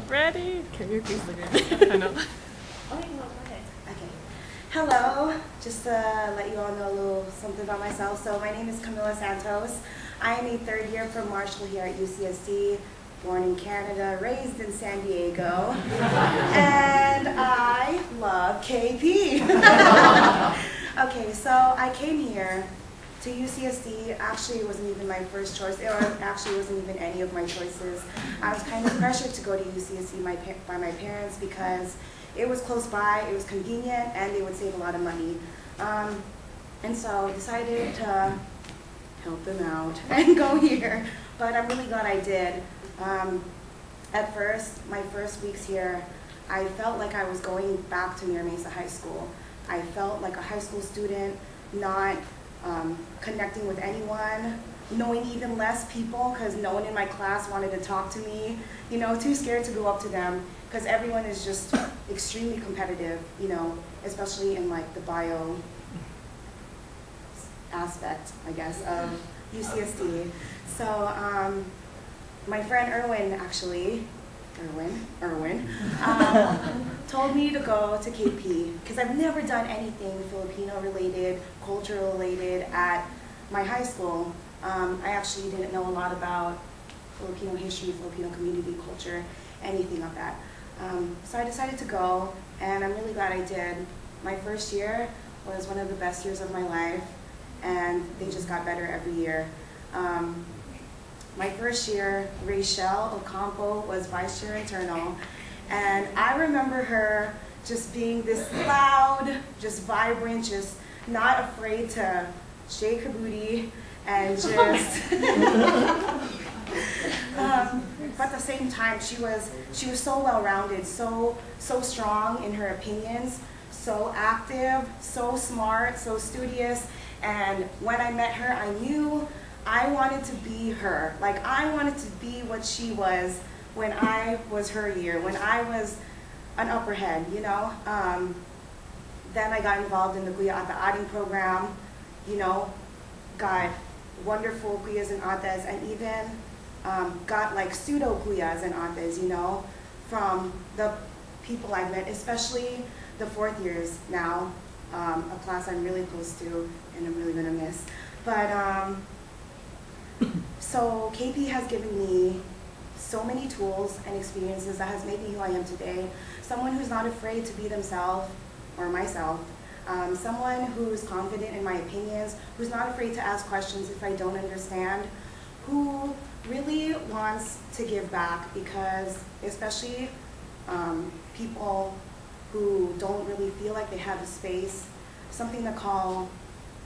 Ready? Can you please look at me? I know. Okay, no, go ahead. Okay. Hello. Just to let you all know a little something about myself. So my name is Camila Santos. I am a third year from Marshall here at UCSD, born in Canada, raised in San Diego, and I love KP. Okay, so I came here to UCSD. Actually, it wasn't even my first choice, or actually it wasn't even any of my choices. I was kind of pressured to go to UCSD by my parents because it was close by, it was convenient, and they would save a lot of money. And so I decided to help them out and go here, but I'm really glad I did. At first, my first weeks here, I felt like I was going back to Mira Mesa High School. I felt like a high school student, not connecting with anyone, knowing even less people because no one in my class wanted to talk to me, you know, too scared to go up to them because everyone is just extremely competitive, you know, especially in like the bio aspect, I guess, of UCSD. So my friend Erwin told me to go to KP because I've never done anything Filipino related, cultural related at my high school. I actually didn't know a lot about Filipino history, Filipino community culture, anything of that. So I decided to go, and I'm really glad I did. My first year was one of the best years of my life, and they just got better every year. My first year, Rachel Ocampo was vice chair internal, and I remember her just being this loud, just vibrant, just not afraid to shake her booty and just but at the same time she was so well-rounded, so strong in her opinions, so active, so smart, so studious. And when I met her, I knew I wanted to be her. Like, I wanted to be what she was when I was her year, when I was an upper head, you know. Then I got involved in the Kuya Ata Ating program, you know, got wonderful Kuyas and Atas, and even got like pseudo Kuyas and Atas, you know, from the people I've met, especially the fourth years now, a class I'm really close to and I'm really gonna miss. But so KP has given me so many tools and experiences that has made me who I am today. Someone who's not afraid to be themselves, or myself. Someone who's confident in my opinions, who's not afraid to ask questions if I don't understand, who really wants to give back, because especially people who don't really feel like they have a space, something to call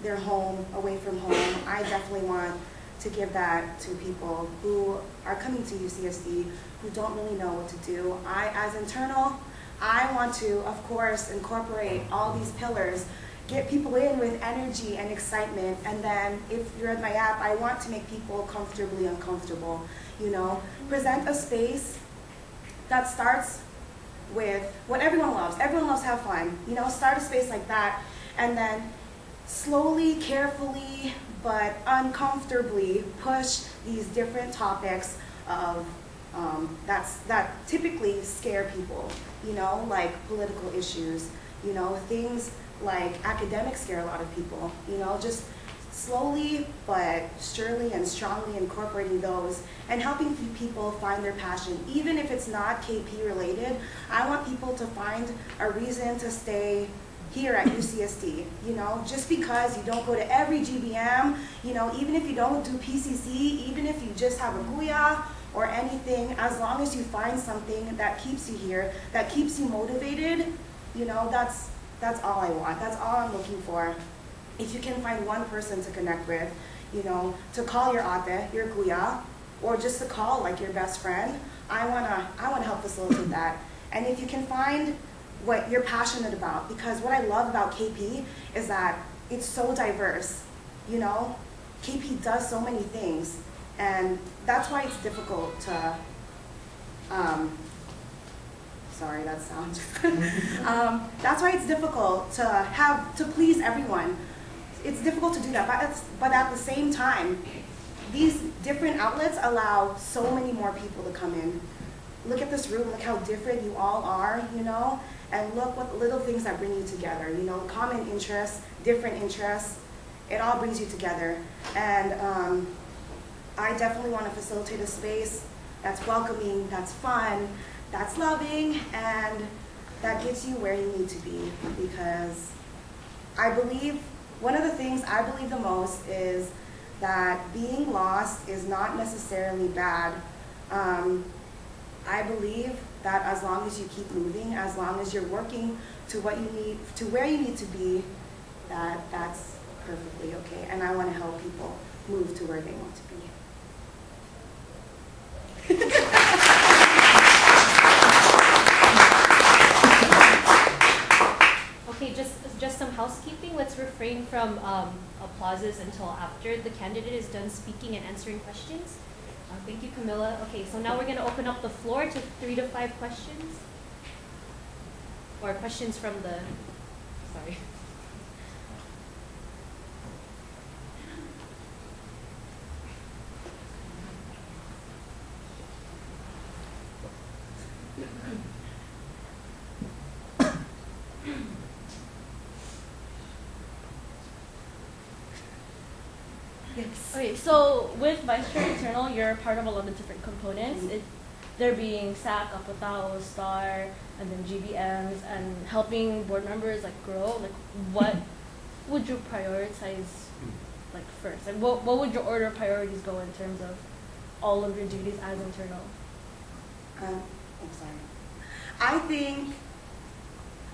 their home, away from home. I definitely want to give that to people who are coming to UCSD, who don't really know what to do. As internal, I want to, of course, incorporate all these pillars, get people in with energy and excitement, and then if you're at my app, I want to make people comfortably uncomfortable, you know? Present a space that starts with what everyone loves. Everyone loves to have fun, you know? Start a space like that, and then slowly, carefully, but uncomfortably push these different topics of that typically scare people, you know, like political issues, you know, things like academics scare a lot of people, you know, just slowly but surely and strongly incorporating those and helping people find their passion. Even if it's not KP related, I want people to find a reason to stay here at UCSD, you know, just because you don't go to every GBM, you know, even if you don't do PCC, even if you just have a Kuya or anything, as long as you find something that keeps you here, that keeps you motivated, you know, that's all I want. That's all I'm looking for. If you can find one person to connect with, you know, to call your ate, your Kuya, or just to call like your best friend, I wanna help facilitate that. And if you can find what you're passionate about, because what I love about KP is that it's so diverse, you know? KP does so many things, and that's why it's difficult to, sorry, that sounds, that's why it's difficult to please everyone. It's difficult to do that, but at the same time, these different outlets allow so many more people to come in. look at this room, look how different you all are, you know, and look what little things that bring you together, you know, common interests, different interests, it all brings you together. And I definitely want to facilitate a space that's welcoming, that's fun, that's loving, and that gets you where you need to be. Because I believe, one of the things I believe the most is that being lost is not necessarily bad. I believe that as long as you keep moving, as long as you're working to what you need, to where you need to be, that's perfectly okay. And I want to help people move to where they want to be. Okay, just some housekeeping. Let's refrain from applauses until after the candidate is done speaking and answering questions. Thank you, Camilla. Okay, so now we're going to open up the floor to 3 to 5 questions. Or questions from the, sorry. Yes. Okay, so with Vice Chair Internal, you're part of a lot of different components. There being SAC, Apatao, STAR, and then GBMs, and helping board members like grow. Like, what would you prioritize like first? Like, what would your order of priorities go in terms of all of your duties as internal? I'm sorry.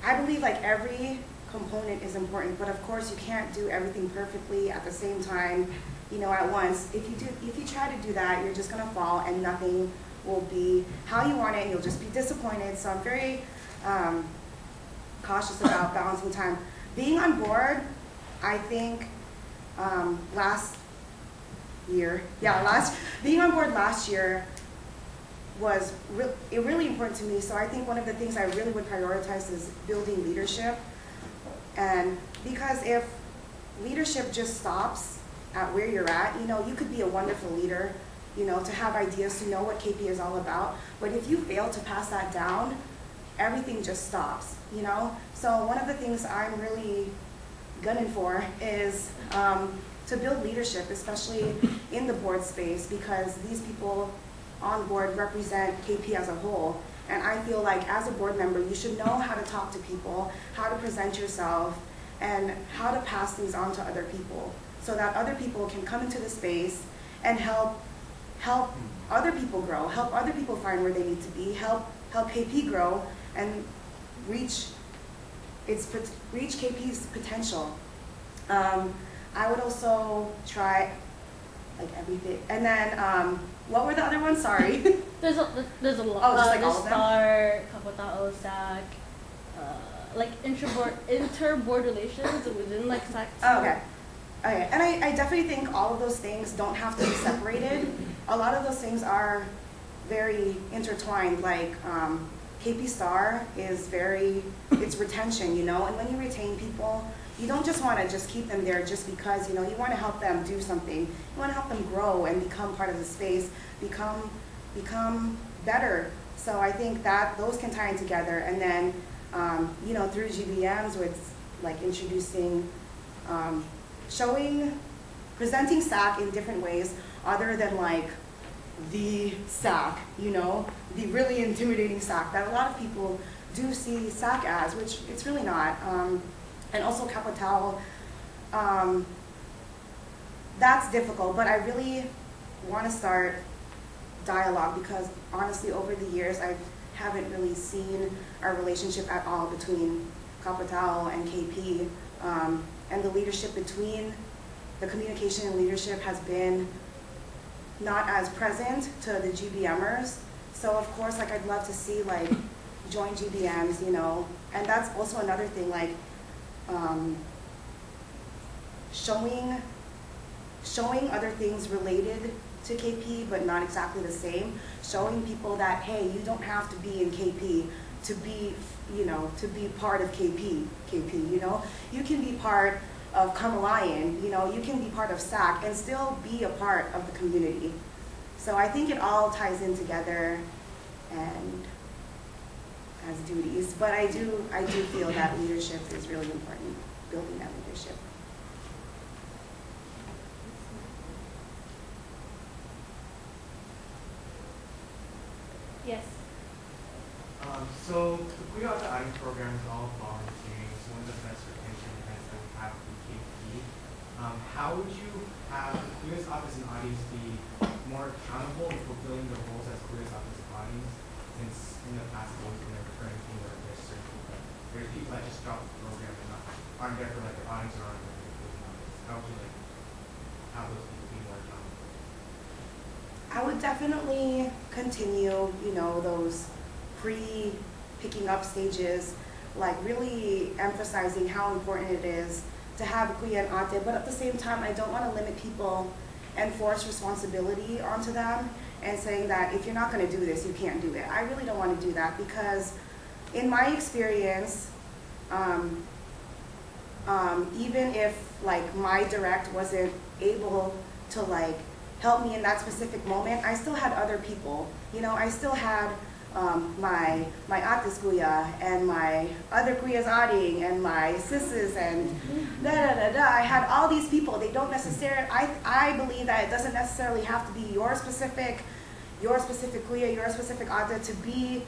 I believe like every component is important, but of course you can't do everything perfectly at the same time, you know, at once. If you try to do that, you're just gonna fall and nothing will be how you want it, and you'll just be disappointed. So I'm very cautious about balancing time. Being on board, I think being on board last year was really important to me. So I think one of the things I really would prioritize is building leadership. And because if leadership just stops at where you're at, you know, you could be a wonderful leader, you know, to have ideas, to know what KP is all about. But if you fail to pass that down, everything just stops, you know? So one of the things I'm really gunning for is to build leadership, especially in the board space, because these people on board represent KP as a whole. And I feel like as a board member, you should know how to talk to people, how to present yourself, and how to pass things on to other people so that other people can come into the space and help other people grow, help other people find where they need to be, help KP grow and reach KP's potential. I would also try like everything. And then, what were the other ones? Sorry. There's a lot. Oh, just like all of them? STAR, Kapatao, SAC, like inter-board relations within like SAC. Oh, okay. Okay, and I definitely think all of those things don't have to be separated. A lot of those things are very intertwined. Like KP Star is it's retention, you know, and when you retain people, you don't just want to just keep them there just because, you know, you want to help them do something. You want to help them grow and become part of the space, become better. So I think that those can tie in together. And then, you know, through GBMs with like introducing, presenting SAC in different ways other than like the SAC, you know, the really intimidating SAC that a lot of people do see SAC as, which it's really not. And also Kapatao, that's difficult, but I really want to start dialogue because honestly over the years I haven't really seen our relationship at all between Kapatao and KP, and the leadership between, the communication and leadership has been not as present to the GBMers. So of course, like I'd love to see like joint GBMs, you know, and that's also another thing, like showing other things related to KP but not exactly the same, showing people that, hey, you don't have to be in KP to be, you know, to be part of KP, you know, you can be part of Kamalayan, you know, you can be part of SAC and still be a part of the community. So I think it all ties in together, and as duties. But I do feel that leadership is really important, building that leadership. Yes. So the Kuya at the IDE program is all volunteering. It's one of the best retention events that we have at KP. How would you have the Kuya's office and audience be more accountable in fulfilling the roles as Kuya's office and audience? Since in the past, it's always been a recurring thing where there's certain people that just drop the program and aren't there for like the audience or aren't there for the audience. How would you like have those people be more accountable? I would definitely continue, those pre-picking up stages, like really emphasizing how important it is to have Kuya and Ate, but at the same time, I don't want to limit people and force responsibility onto them and saying that if you're not going to do this, you can't do it. I really don't want to do that because in my experience, even if like my direct wasn't able to like help me in that specific moment, I still had other people. I still had my Ate's Kuya and my other Kuya's Ading and my Sis's and I had all these people. They don't necessarily, I believe that it doesn't necessarily have to be your specific Kuya, your specific Ate to be,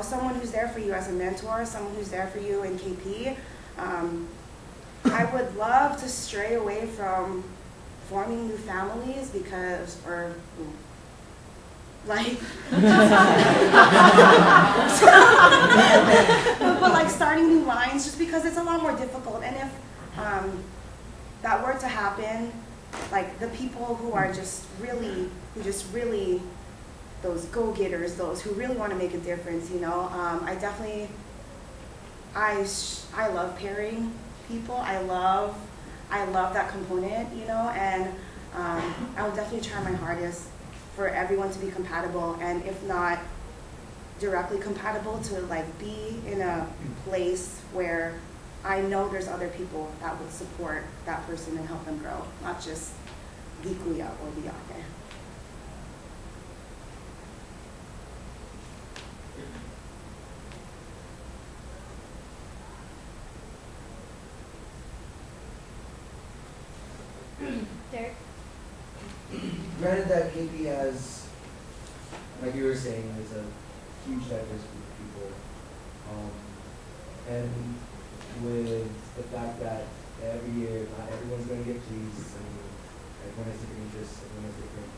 someone who's there for you as a mentor, someone who's there for you in KP. I would love to stray away from forming new families but like starting new lines just because it's a lot more difficult. And if that were to happen, like the people who are just really those go-getters, those who really want to make a difference, I love pairing people. I love that component, and I will definitely try my hardest for everyone to be compatible, and if not directly compatible, to like be in a place where I know there's other people that would support that person and help them grow, not just the Kuya or the Ate. Derek? Granted that KP has, like you were saying, there's a huge diverse group of people, and with the fact that every year not everyone's going to get pleased, everyone has different interests, everyone has different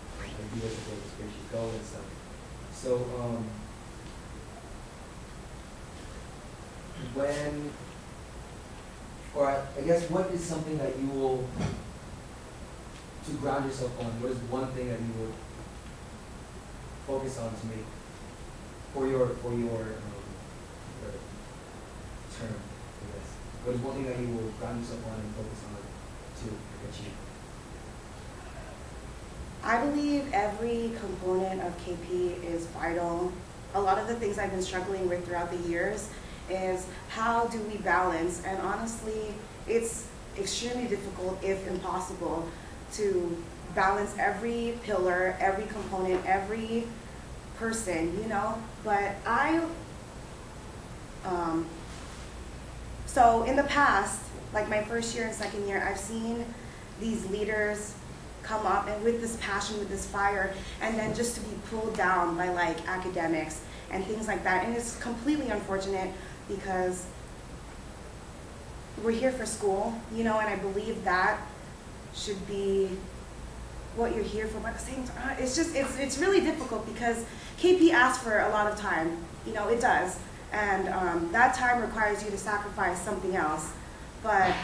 ideas of where this should go and stuff. So I guess what is something that you will, to ground yourself on, what is one thing that you would focus on to make for your term, I guess? What is one thing that you will ground yourself on and focus on to achieve? I believe every component of KP is vital. A lot of the things I've been struggling with throughout the years is how do we balance, and honestly, it's extremely difficult, if impossible, to balance every pillar, every component, every person, but so in the past, like my first year and second year, I've seen these leaders come up and with this passion, with this fire, and then just to be pulled down by like academics and things like that. And it's completely unfortunate because we're here for school, and I believe that should be what you're here for. But at the same time, it's really difficult because KP asks for a lot of time, it does. And that time requires you to sacrifice something else. But,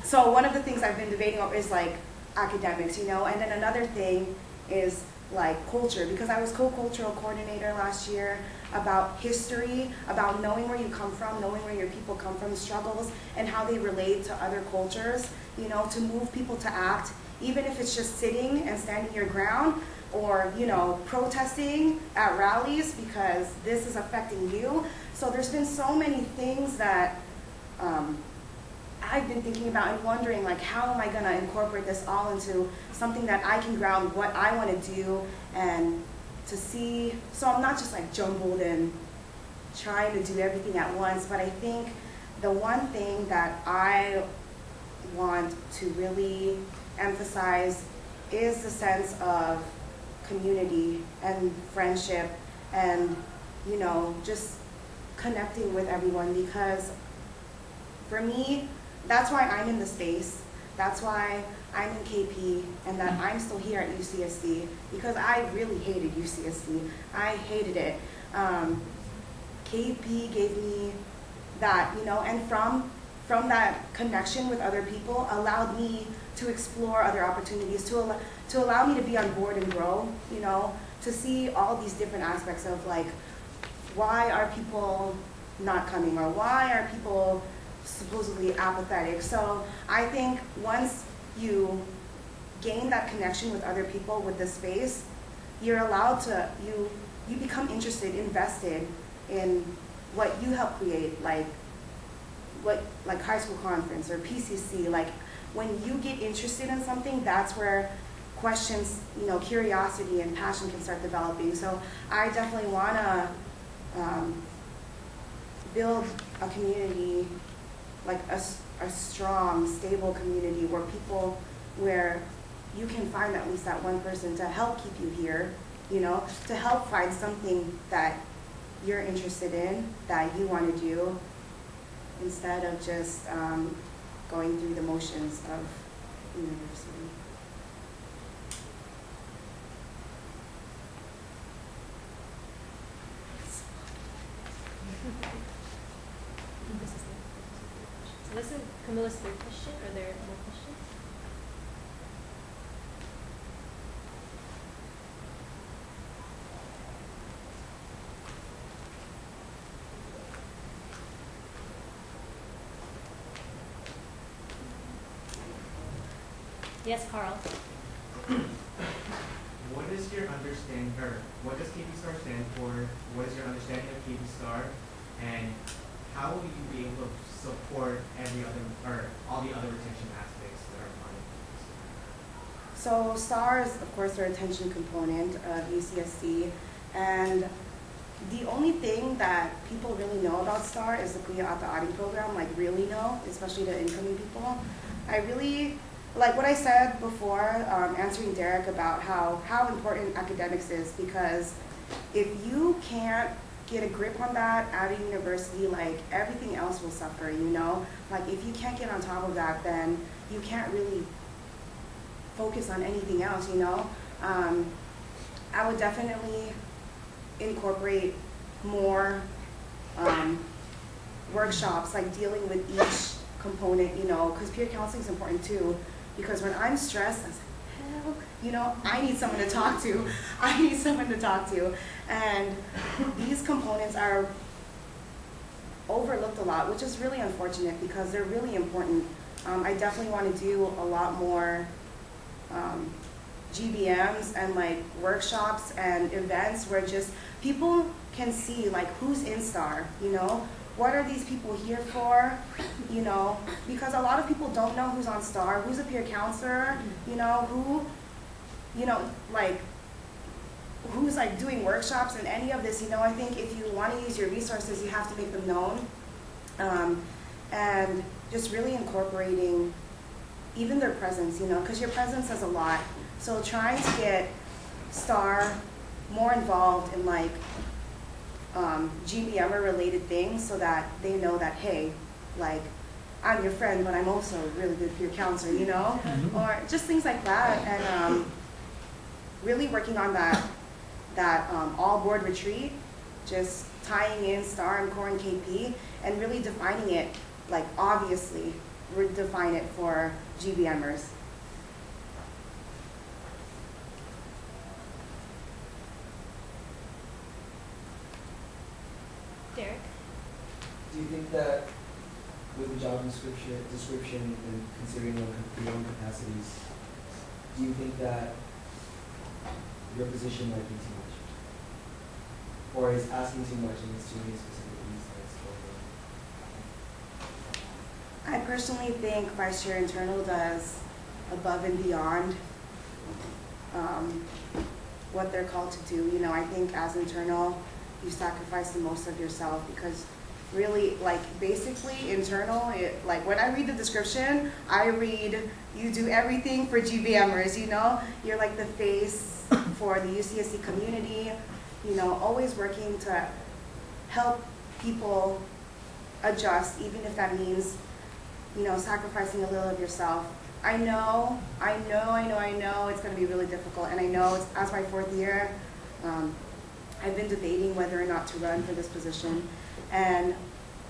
so one of the things I've been debating over is like academics, and then another thing is like culture, because I was co-cultural coordinator last year, about history, about knowing where you come from, knowing where your people come from, struggles, and how they relate to other cultures, to move people to act, even if it's just sitting and standing your ground, or protesting at rallies because this is affecting you. So there's been so many things that I've been thinking about and wondering, like, how am I going to incorporate this all into something that I can ground what I want to do and to see, so I'm not just like jumbled and trying to do everything at once, but I think the one thing that I want to really emphasize is the sense of community and friendship and, you know, just connecting with everyone, because for me, that's why I'm in the space. That's why I'm in KP and that I'm still here at UCSD, because I really hated UCSD. I hated it. KP gave me that, you know, and from that connection with other people allowed me to explore other opportunities, to allow me to be on board and grow, you know, to see all these different aspects of like, why are people not coming, or why are people supposedly apathetic. So I think once you gain that connection with other people with the space, you're allowed to, you become interested, invested in what you help create, like high school conference or PCC. Like when you get interested in something, that's where questions, you know, curiosity and passion can start developing. So I definitely want to build a community, like a strong, stable community where you can find at least that one person to help keep you here, you know, to help find something that you're interested in, that you want to do, instead of just going through the motions of university. So this is Camilla's third question. Are there more questions? Yes, Carl. What is your understanding, or what does KP Star stand for? What is your understanding of KP Star, and how will you be able to support all the other retention aspects that are part of KP Star? So STAR is, of course, the retention component of UCSD, and the only thing that people really know about STAR is the Kuya Ata Auding program, like really know, especially the incoming people. I really, like what I said before, answering Derek about how important academics is, because if you can't get a grip on that at a university, like everything else will suffer, you know? Like if you can't get on top of that, then you can't really focus on anything else, you know? I would definitely incorporate more workshops, like dealing with each component, you know, because peer counseling is important too, because when I'm stressed, I was like, hell, you know, I need someone to talk to. I need someone to talk to. And these components are overlooked a lot, which is really unfortunate because they're really important. I definitely want to do a lot more GBMs and like workshops and events where just people can see like who's in STAR, you know, what are these people here for, you know, because a lot of people don't know who's on STAR, who's a peer counselor, you know, who, you know, like who's like doing workshops and any of this, you know. I think if you want to use your resources, you have to make them known, and just really incorporating even their presence, you know, because your presence says a lot. So trying to get STAR more involved in like GBM related things so that they know that, hey, like I'm your friend, but I'm also a really good peer counselor, you know, or just things like that. And really working on that all board retreat, just tying in STAR and core and KP and really defining it, like obviously redefine it for GBMers. Derek? Do you think that with the job description and considering your own capacities, do you think that your position might be too much? Or is asking too much and it's too many specific reasons? I personally think Vice Chair Internal does above and beyond what they're called to do. You know, I think as internal, you sacrifice the most of yourself because really, like, basically internal, like when I read the description, I read you do everything for GBMers, you know? You're like the face for the UCSC community, you know, always working to help people adjust, even if that means, you know, sacrificing a little of yourself. I know it's going to be really difficult, and I know it's, as my 4th year, I've been debating whether or not to run for this position, and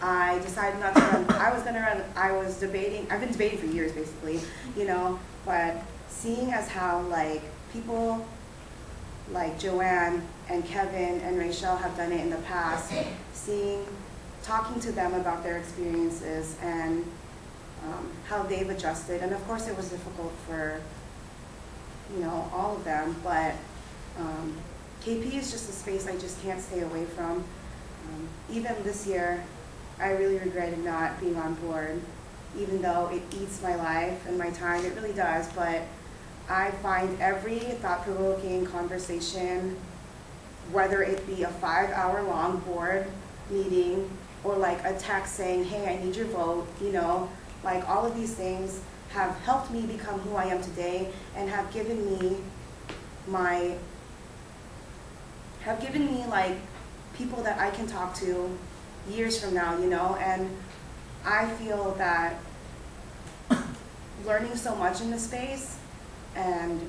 I decided not to run. I was going to run. I was debating. I've been debating for years, basically, you know. But seeing as how like people like Joanne and Kevin and Rachel have done it in the past, talking to them about their experiences and how they've adjusted, and of course it was difficult for, you know, all of them, but KP is just a space I just can't stay away from. Even this year, I really regretted not being on board, even though it eats my life and my time, it really does, but I find every thought-provoking conversation, whether it be a 5-hour-long board meeting or like a text saying, hey, I need your vote, you know, like all of these things have helped me become who I am today and have given me like people that I can talk to years from now, you know, and I feel that learning so much in this space and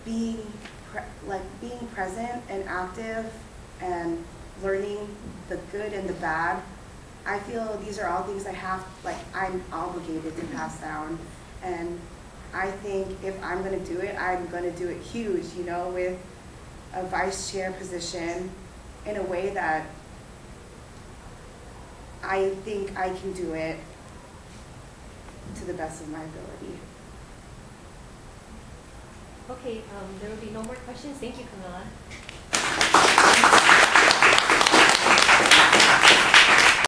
being present and active and learning the good and the bad, I feel these are all things I'm obligated to pass down. And I think if I'm going to do it, I'm going to do it huge, you know, with a vice chair position in a way that I think I can do it to the best of my ability. Okay, there will be no more questions. Thank you, Camilla.